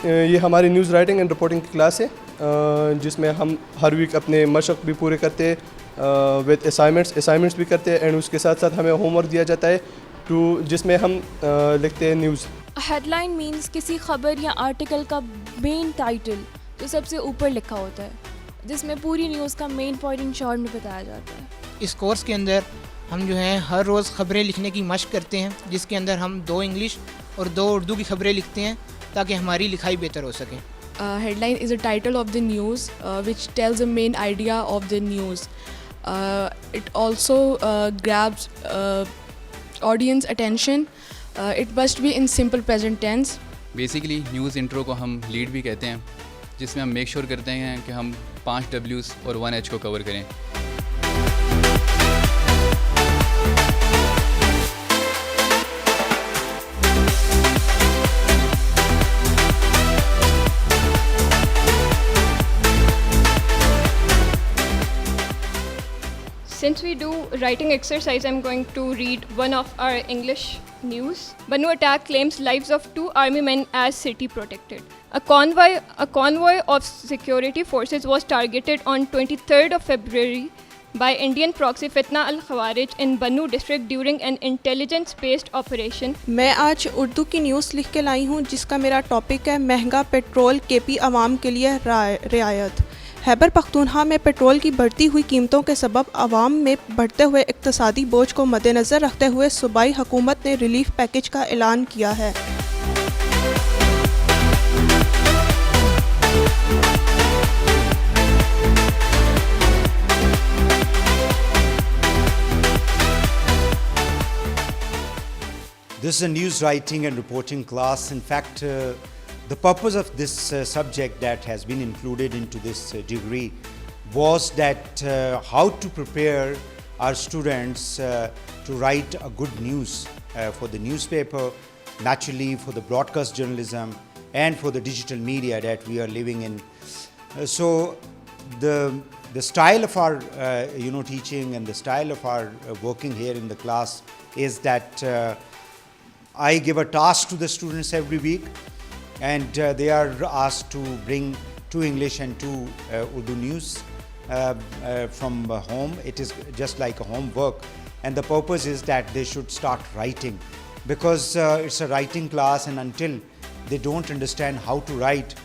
ये हमारी news writing and reporting की क्लास है जिसमें हम हर वीक अपने मशक भी पूरे करते हैं विद असाइनमेंट्स भी करते हैं एंड उसके साथ साथ हमें होमवर्क दिया जाता है जिसमें हम लिखते हैं न्यूज़। हेडलाइन मीन्स किसी खबर या आर्टिकल का मेन टाइटल जो सबसे ऊपर लिखा होता है, जिसमें पूरी न्यूज़ का मेन पॉइंट इन शॉर्ट में बताया जाता है। इस कोर्स के अंदर हम जो हैं हर रोज़ ख़बरें लिखने की मशक करते हैं, जिसके अंदर हम 2 इंग्लिश और 2 उर्दू की ख़बरें लिखते हैं ताकि हमारी लिखाई बेहतर हो सके। Headline is a title of the news which tells the main idea of the news. It also grabs audience attention. It must be in simple present tense. Basically news intro को हम लीड भी कहते हैं, जिसमें हम make sure करते हैं कि हम 5 W's और 1 H को कवर करें। Since we do writing exercise, I'm going to read one of our English news. Bannu attack claims lives of 2 army men as city protected. A convoy of security forces was targeted on 23rd of February by Indian proxy Fitna al-Khawarij in Bannu district during an intelligence-based operation. मैं आज उर्दू की news लिख के लाई हूँ जिसका मेरा topic है महंगा पेट्रोल केपी अवाम के लिए रियायत। खैबर पख्तूनख्वा में पेट्रोल की बढ़ती हुई कीमतों के सबब आवाम में बढ़ते हुए इक्तसादी बोझ को मद्देनज़र रखते हुए सूबाई हुकूमत ने रिलीफ पैकेज का ऐलान किया है। This is a news writing and reporting class. In fact, the purpose of this subject that has been included into this degree was that how to prepare our students to write a good news for the newspaper, naturally for the broadcast journalism and for the digital media that we are living in. So the style of our teaching and the style of our working here in the class is that I give a task to the students every week, and they are asked to bring 2 English and 2 Urdu news from home. It is just like a homework, and the purpose is that they should start writing, because it's a writing class, and until they don't understand how to write,